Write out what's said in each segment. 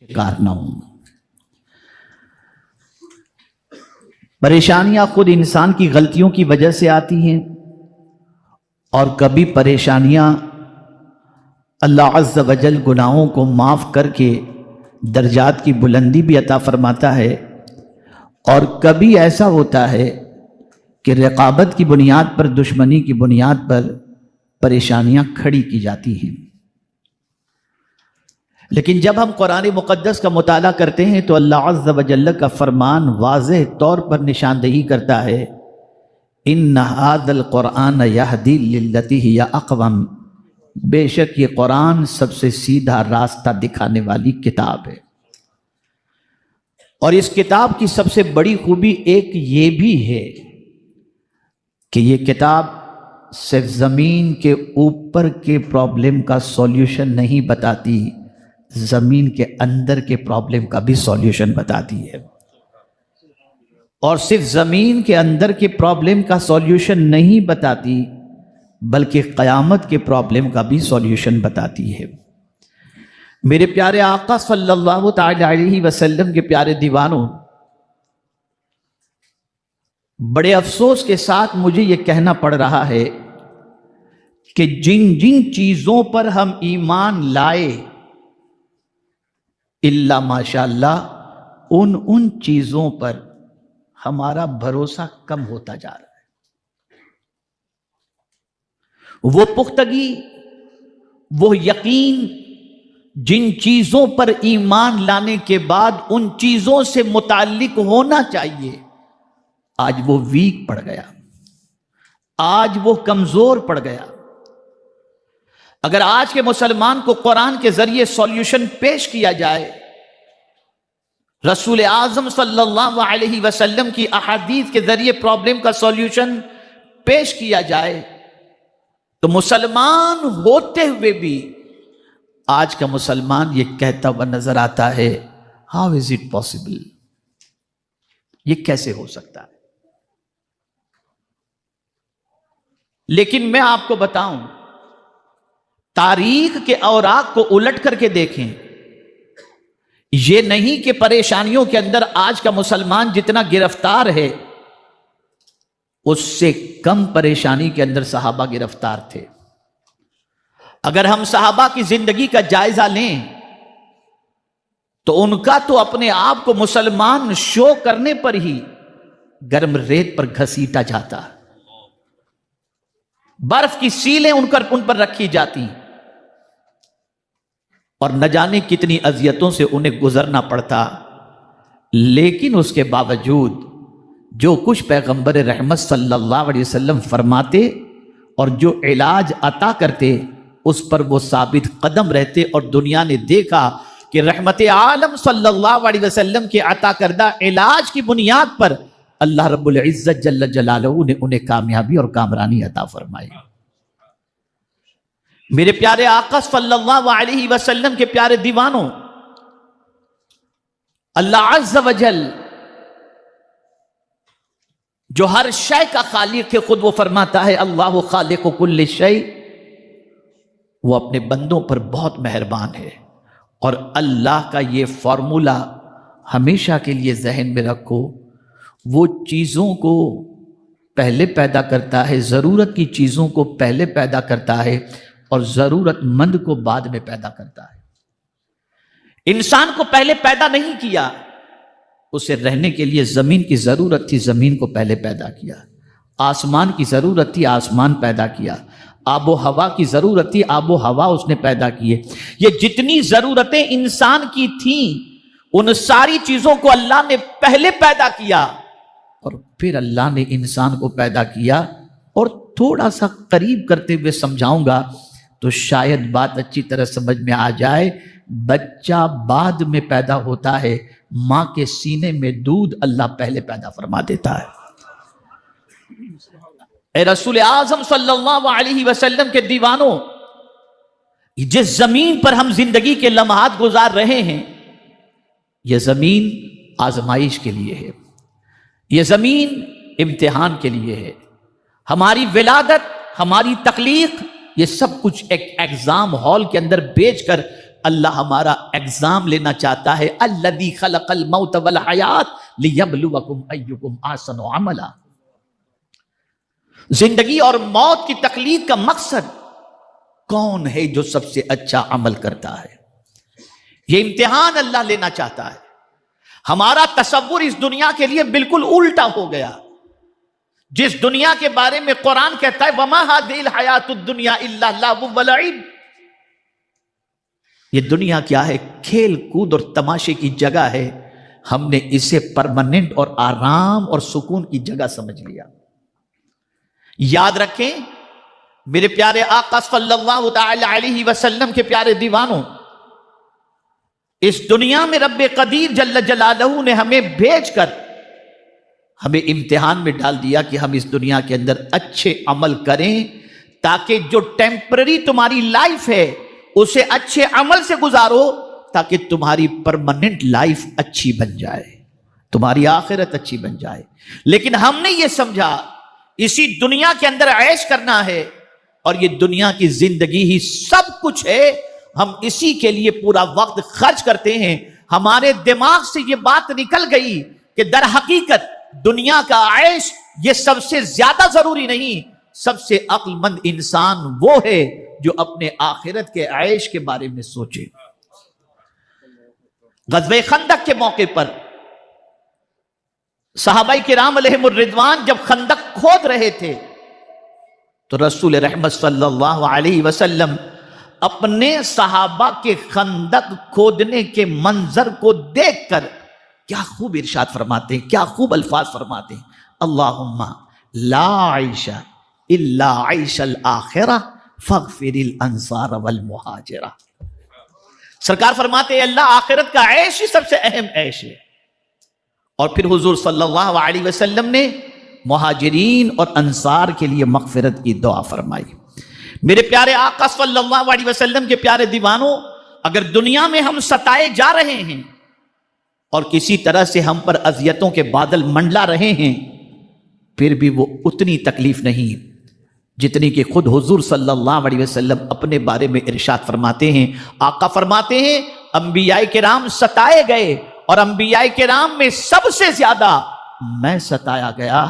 شکار نہ ہوں۔ پریشانیاں خود انسان کی غلطیوں کی وجہ سے آتی ہیں، اور کبھی پریشانیاں اللہ عز و جل گناہوں کو معاف کر کے درجات کی بلندی بھی عطا فرماتا ہے، اور کبھی ایسا ہوتا ہے کہ رقابت کی بنیاد پر، دشمنی کی بنیاد پر پریشانیاں کھڑی کی جاتی ہیں۔ لیکن جب ہم قرآن مقدس کا مطالعہ کرتے ہیں تو اللہ عز و جل کا فرمان واضح طور پر نشاندہی کرتا ہے، ان ھذا القرآن یہدی للتی ہی اقوم، بے شک یہ قرآن سب سے سیدھا راستہ دکھانے والی کتاب ہے۔ اور اس کتاب کی سب سے بڑی خوبی ایک یہ بھی ہے کہ یہ کتاب صرف زمین کے اوپر کے پرابلم کا سولیوشن نہیں بتاتی، زمین کے اندر کے پرابلم کا بھی سولیوشن بتاتی ہے۔ اور صرف زمین کے اندر کے پرابلم کا سولیوشن نہیں بتاتی، بلکہ قیامت کے پرابلم کا بھی سولیوشن بتاتی ہے۔ میرے پیارے آقا صلی اللہ تعالی علیہ وسلم کے پیارے دیوانوں، بڑے افسوس کے ساتھ مجھے یہ کہنا پڑ رہا ہے کہ جن جن چیزوں پر ہم ایمان لائے، الا ماشاء اللہ ان چیزوں پر ہمارا بھروسہ کم ہوتا جا رہا ہے۔ وہ پختگی، وہ یقین جن چیزوں پر ایمان لانے کے بعد ان چیزوں سے متعلق ہونا چاہیے، آج وہ ویک پڑ گیا، آج وہ کمزور پڑ گیا۔ اگر آج کے مسلمان کو قرآن کے ذریعے سولیوشن پیش کیا جائے، رسول اعظم صلی اللہ علیہ وسلم کی احادیث کے ذریعے پرابلم کا سولیوشن پیش کیا جائے، تو مسلمان ہوتے ہوئے بھی آج کا مسلمان یہ کہتا ہوا نظر آتا ہے، ہاؤ از اٹ پاسبل، یہ کیسے ہو سکتا ہے؟ لیکن میں آپ کو بتاؤں، تاریخ کے اوراق کو الٹ کر کے دیکھیں، یہ نہیں کہ پریشانیوں کے اندر آج کا مسلمان جتنا گرفتار ہے، اس سے کم پریشانی کے اندر صحابہ گرفتار تھے۔ اگر ہم صحابہ کی زندگی کا جائزہ لیں تو ان کا تو اپنے آپ کو مسلمان شو کرنے پر ہی گرم ریت پر گھسیٹا جاتا، برف کی سیلیں ان پر رکھی جاتی، اور نہ جانے کتنی اذیتوں سے انہیں گزرنا پڑتا۔ لیکن اس کے باوجود جو کچھ پیغمبر رحمت صلی اللہ علیہ وسلم فرماتے اور جو علاج عطا کرتے، اس پر وہ ثابت قدم رہتے، اور دنیا نے دیکھا کہ رحمت عالم صلی اللہ علیہ وسلم کے عطا کردہ علاج کی بنیاد پر اللہ رب العزت جل جلالہ نے انہیں کامیابی اور کامرانی عطا فرمائی۔ میرے پیارے آقا صلی اللہ علیہ وسلم کے پیارے دیوانوں، اللہ عز و جل جو ہر شے کا خالق ہے، خود وہ فرماتا ہے اللہ خالق کل شیء، وہ اپنے بندوں پر بہت مہربان ہے۔ اور اللہ کا یہ فارمولا ہمیشہ کے لیے ذہن میں رکھو، وہ چیزوں کو پہلے پیدا کرتا ہے، ضرورت کی چیزوں کو پہلے پیدا کرتا ہے، اور ضرورت مند کو بعد میں پیدا کرتا ہے۔ انسان کو پہلے پیدا نہیں کیا، اسے رہنے کے لیے زمین کی ضرورت تھی، زمین کو پہلے پیدا کیا۔ آسمان کی ضرورت تھی، آسمان پیدا کیا۔ آب و ہوا کی ضرورت تھی، آب و ہوا اس نے پیدا کیے۔ یہ جتنی ضرورتیں انسان کی تھیں، ان ساری چیزوں کو اللہ نے پہلے پیدا کیا، اور پھر اللہ نے انسان کو پیدا کیا۔ اور تھوڑا سا قریب کرتے ہوئے سمجھاؤں گا تو شاید بات اچھی طرح سمجھ میں آ جائے۔ بچہ بعد میں پیدا ہوتا ہے، ماں کے سینے میں دودھ اللہ پہلے پیدا فرما دیتا ہے۔ اے رسول اعظم صلی اللہ علیہ وسلم کے دیوانوں، جس زمین پر ہم زندگی کے لمحات گزار رہے ہیں، یہ زمین آزمائش کے لیے ہے، یہ زمین امتحان کے لیے ہے۔ ہماری ولادت، ہماری تخلیق، یہ سب کچھ ایک ایگزام ہال کے اندر بیچ کر اللہ ہمارا ایگزام لینا چاہتا ہے، الذی خلق الموت والحیات لیبلوکم ایکم احسن عملا۔ زندگی اور موت کی تخلیق کا مقصد کون ہے جو سب سے اچھا عمل کرتا ہے، یہ امتحان اللہ لینا چاہتا ہے۔ ہمارا تصور اس دنیا کے لیے بالکل الٹا ہو گیا۔ جس دنیا کے بارے میں قرآن کہتا ہے وما هذه الحیات الدنیا الا لعب ولعب، یہ دنیا کیا ہے؟ کھیل کود اور تماشے کی جگہ ہے۔ ہم نے اسے پرماننٹ اور آرام اور سکون کی جگہ سمجھ لیا۔ یاد رکھیں میرے پیارے آقا صلی اللہ تعالی علیہ وسلم کے پیارے دیوانوں، اس دنیا میں رب قدیر جل جلالہ نے ہمیں بھیج کر ہمیں امتحان میں ڈال دیا کہ ہم اس دنیا کے اندر اچھے عمل کریں، تاکہ جو ٹیمپرری تمہاری لائف ہے اسے اچھے عمل سے گزارو، تاکہ تمہاری پرماننٹ لائف اچھی بن جائے، تمہاری آخرت اچھی بن جائے۔ لیکن ہم نے یہ سمجھا اسی دنیا کے اندر عیش کرنا ہے، اور یہ دنیا کی زندگی ہی سب کچھ ہے، ہم اسی کے لیے پورا وقت خرچ کرتے ہیں۔ ہمارے دماغ سے یہ بات نکل گئی کہ در حقیقت دنیا کا عیش یہ سب سے زیادہ ضروری نہیں، سب سے عقل مند انسان وہ ہے جو اپنے آخرت کے عیش کے بارے میں سوچے۔ غزوہ خندق کے موقع پر صحابہ کرام علیہم الرضوان جب خندق کھود رہے تھے تو رسول رحمت صلی اللہ علیہ وسلم اپنے صحابہ کے خندق کھودنے کے منظر کو دیکھ کر کیا خوب ارشاد فرماتے ہیں، کیا خوب الفاظ فرماتے ہیں، اللہم لا عیش الا عیش الآخرہ فاغفر الانصار والمہاجرہ۔ سرکار فرماتے ہیں اللہ آخرت کا عیش ہی سب سے اہم عیش ہے۔ اور پھر حضور صلی اللہ علیہ وسلم نے مہاجرین اور انصار کے لیے مغفرت کی دعا فرمائی۔ میرے پیارے آقا صلی اللہ علیہ وسلم کے پیارے دیوانوں، اگر دنیا میں ہم ستائے جا رہے ہیں اور کسی طرح سے ہم پر اذیتوں کے بادل منڈلا رہے ہیں، پھر بھی وہ اتنی تکلیف نہیں جتنی کہ خود حضور صلی اللہ علیہ وسلم اپنے بارے میں ارشاد فرماتے ہیں۔ آقا فرماتے ہیں انبیاء کرام ستائے گئے، اور انبیاء کرام میں سب سے زیادہ میں ستایا گیا،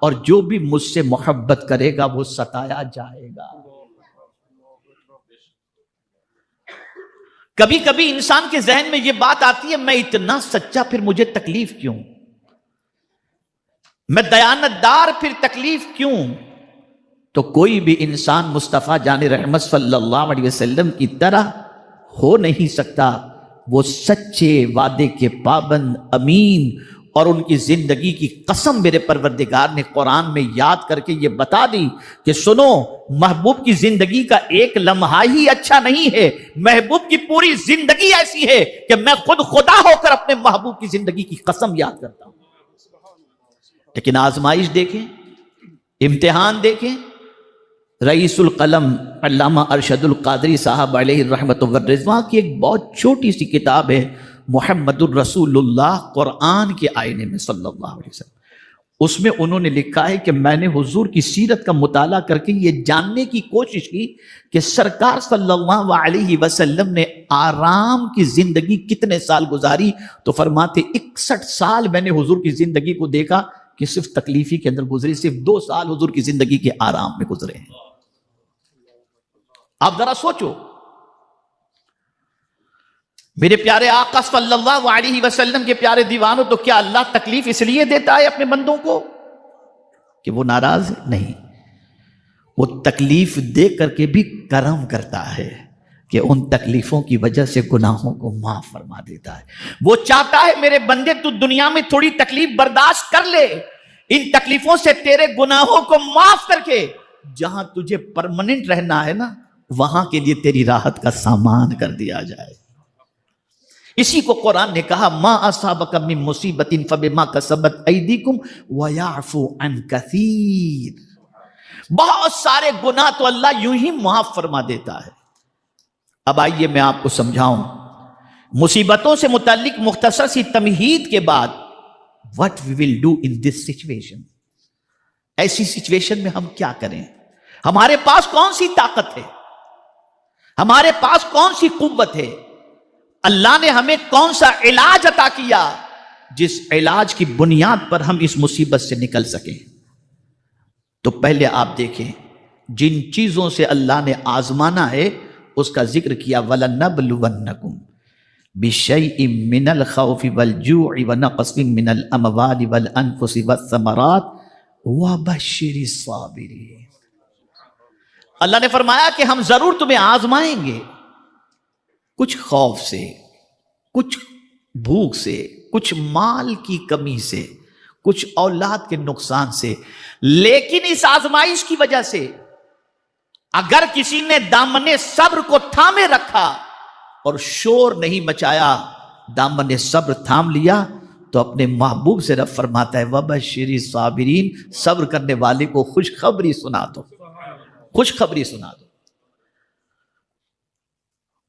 اور جو بھی مجھ سے محبت کرے گا وہ ستایا جائے گا۔ کبھی کبھی انسان کے ذہن میں یہ بات آتی ہے میں اتنا سچا پھر مجھے تکلیف کیوں، میں دیانتدار پھر تکلیف کیوں؟ تو کوئی بھی انسان مصطفیٰ جان رحمت صلی اللہ علیہ وسلم کی طرح ہو نہیں سکتا۔ وہ سچے وعدے کے پابند، امین، اور ان کی زندگی کی قسم میرے پروردگار نے قرآن میں یاد کر کے یہ بتا دی کہ سنو، محبوب کی زندگی کا ایک لمحہ ہی اچھا نہیں ہے، محبوب کی پوری زندگی ایسی ہے کہ میں خود خدا ہو کر اپنے محبوب کی زندگی کی قسم یاد کرتا ہوں۔ لیکن آزمائش دیکھیں، امتحان دیکھیں۔ رئیس القلم علامہ ارشد القادری صاحب علیہ الرحمۃ والرضوان کی ایک بہت چھوٹی سی کتاب ہے محمد الرسول اللہ قرآن کے آئینے میں صلی اللہ علیہ وسلم، اس میں انہوں نے لکھا ہے کہ میں نے حضور کی سیرت کا مطالعہ کر کے یہ جاننے کی کوشش کی کہ سرکار صلی اللہ علیہ وسلم نے آرام کی زندگی کتنے سال گزاری، تو فرماتے 61 سال میں نے حضور کی زندگی کو دیکھا کہ صرف تکلیفی کے اندر گزری، صرف 2 سال حضور کی زندگی کے آرام میں گزرے ہیں۔ آپ ذرا سوچو، میرے پیارے آقا صلی اللہ علیہ وسلم کے پیارے دیوانوں، تو کیا اللہ تکلیف اس لیے دیتا ہے اپنے بندوں کو کہ وہ ناراض ہے؟ نہیں، وہ تکلیف دے کر کے بھی کرم کرتا ہے کہ ان تکلیفوں کی وجہ سے گناہوں کو معاف فرما دیتا ہے۔ وہ چاہتا ہے میرے بندے تو دنیا میں تھوڑی تکلیف برداشت کر لے، ان تکلیفوں سے تیرے گناہوں کو معاف کر کے جہاں تجھے پرماننٹ رہنا ہے نا، وہاں کے لیے تیری راحت کا سامان کر دیا جائے۔ اسی کو قرآن نے کہا ما اصابک من مصیبت فبما کسبت ایدیکم ویعفو عن کثیر، بہت سارے گناہ تو اللہ یوں ہی معاف فرما دیتا ہے۔ اب آئیے میں آپ کو سمجھاؤں، مصیبتوں سے متعلق مختصر سی تمہید کے بعد what we will do in this situation، ایسی سچویشن میں ہم کیا کریں؟ ہمارے پاس کون سی طاقت ہے، ہمارے پاس کون سی قوت ہے؟ اللہ نے ہمیں کون سا علاج عطا کیا جس علاج کی بنیاد پر ہم اس مصیبت سے نکل سکیں؟ تو پہلے آپ دیکھیں جن چیزوں سے اللہ نے آزمانا ہے اس کا ذکر کیا، وَلَنَبْلُوَنَّكُمْ بِشَيْءٍ مِّنَ الْخَوْفِ وَالْجُوعِ وَنَقْصٍ مِّنَ الْأَمْوَالِ وَالْأَنفُسِ وَالثَّمَرَاتِ وَبَشِّرِ الصَّابِرِينَ۔ اللہ نے فرمایا کہ ہم ضرور تمہیں آزمائیں گے، کچھ خوف سے، کچھ بھوک سے، کچھ مال کی کمی سے، کچھ اولاد کے نقصان سے، لیکن اس آزمائش کی وجہ سے اگر کسی نے دامن صبر کو تھامے رکھا اور شور نہیں مچایا، دامن صبر تھام لیا، تو اپنے محبوب سے رب فرماتا ہے وَبَشِّرِ الصَّابِرِينَ، صبر کرنے والے کو خوشخبری سنا دو، خوشخبری سنا دو۔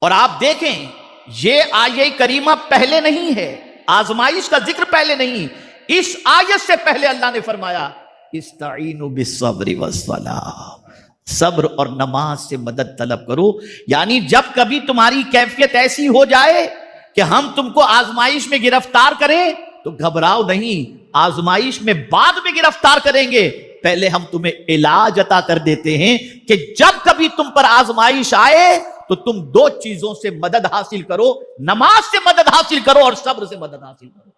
اور آپ دیکھیں یہ آیہ کریمہ پہلے نہیں ہے، آزمائش کا ذکر پہلے نہیں، اس آیت سے پہلے اللہ نے فرمایا استعینوا بالصبر والصلاۃ، صبر اور نماز سے مدد طلب کرو۔ یعنی جب کبھی تمہاری کیفیت ایسی ہو جائے کہ ہم تم کو آزمائش میں گرفتار کریں تو گھبراؤ نہیں، آزمائش میں بعد میں گرفتار کریں گے، پہلے ہم تمہیں علاج عطا کر دیتے ہیں کہ جب کبھی تم پر آزمائش آئے تو تم دو چیزوں سے مدد حاصل کرو، نماز سے مدد حاصل کرو اور صبر سے مدد حاصل کرو۔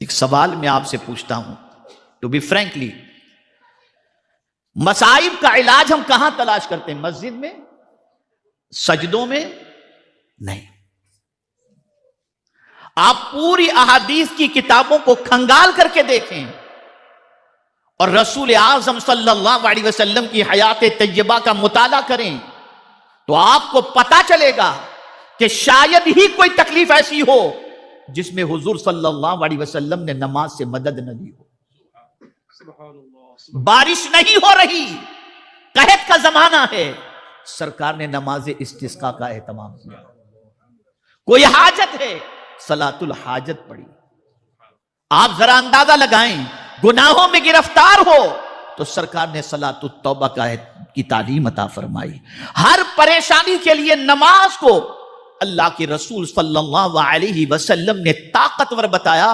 ایک سوال میں آپ سے پوچھتا ہوں، ٹو بی فرینکلی، مصائب کا علاج ہم کہاں تلاش کرتے ہیں؟ مسجد میں؟ سجدوں میں؟ نہیں۔ آپ پوری احادیث کی کتابوں کو کھنگال کر کے دیکھیں اور رسول اعظم صلی اللہ علیہ وسلم کی حیات طیبہ کا مطالعہ کریں تو آپ کو پتا چلے گا کہ شاید ہی کوئی تکلیف ایسی ہو جس میں حضور صلی اللہ علیہ وسلم نے نماز سے مدد نہ دی ہو۔ بارش نہیں ہو رہی، قحط کا زمانہ ہے، سرکار نے نماز استسقاء کا اہتمام کیا۔ کوئی حاجت ہے، صلاۃ الحاجت پڑھی۔ آپ ذرا اندازہ لگائیں، گناہوں میں گرفتار ہو تو سرکار نے صلاۃ التوبہ کی تعلیم عطا فرمائی۔ ہر پریشانی کے لیے نماز کو اللہ کے رسول صلی اللہ علیہ وسلم نے طاقتور بتایا۔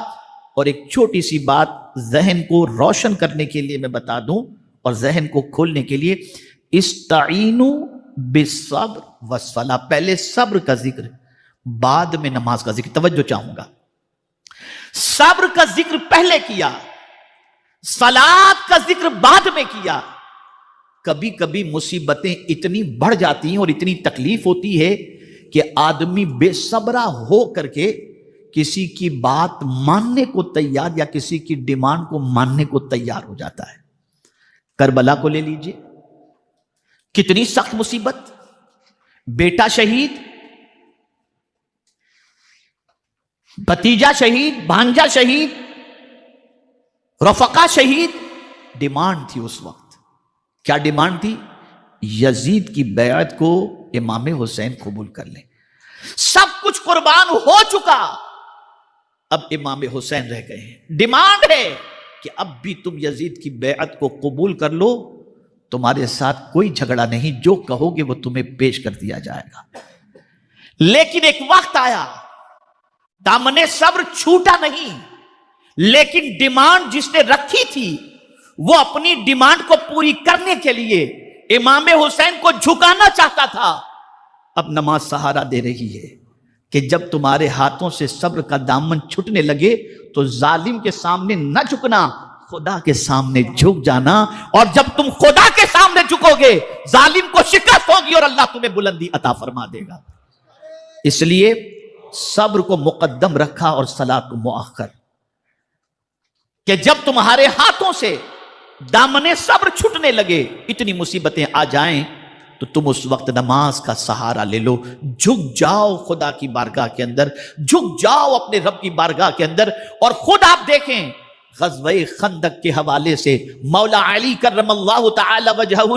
اور ایک چھوٹی سی بات ذہن کو روشن کرنے کے لیے میں بتا دوں اور ذہن کو کھولنے کے لیے، استعینوا بالصبر والصلاۃ، پہلے صبر کا ذکر بعد میں نماز کا ذکر، توجہ چاہوں گا۔ صبر کا ذکر پہلے کیا، صلاۃ کا ذکر بعد میں کیا۔ کبھی کبھی مصیبتیں اتنی بڑھ جاتی ہیں اور اتنی تکلیف ہوتی ہے کہ آدمی بے صبرہ ہو کر کے کسی کی بات ماننے کو تیار یا کسی کی ڈیمانڈ کو ماننے کو تیار ہو جاتا ہے۔ کربلا کو لے لیجئے، کتنی سخت مصیبت، بیٹا شہید، بھتیجا شہید، بھانجا شہید، رفقا شہید۔ ڈیمانڈ تھی اس وقت، کیا ڈیمانڈ تھی؟ یزید کی بیعت کو امام حسین قبول کر لیں۔ سب کچھ قربان ہو چکا، اب امام حسین رہ گئے ہیں۔ ڈیمانڈ ہے کہ اب بھی تم یزید کی بیعت کو قبول کر لو، تمہارے ساتھ کوئی جھگڑا نہیں، جو کہو گے وہ تمہیں پیش کر دیا جائے گا۔ لیکن ایک وقت آیا، دامن صبر چھوٹا نہیں، لیکن ڈیمانڈ جس نے رکھی تھی وہ اپنی ڈیمانڈ کو پوری کرنے کے لیے امام حسین کو جھکانا چاہتا تھا۔ اب نماز سہارا دے رہی ہے کہ جب تمہارے ہاتھوں سے صبر کا دامن چھٹنے لگے تو ظالم کے سامنے نہ جھکنا، خدا کے سامنے جھک جانا، اور جب تم خدا کے سامنے جھکو گے ظالم کو شکست ہوگی اور اللہ تمہیں بلندی عطا فرما دے گا۔ اس لیے صبر کو مقدم رکھا اور صلاۃ کو مؤخر، کہ جب تمہارے ہاتھوں سے دامن صبر چھٹنے لگے، اتنی مصیبتیں آ جائیں تو تم اس وقت نماز کا سہارا لے لو، جھک جاؤ خدا کی بارگاہ کے اندر، جھک جاؤ اپنے رب کی بارگاہ کے اندر۔ اور خود آپ دیکھیں غزوہ خندق کے حوالے سے مولا علی کرم اللہ تعالی وجہہ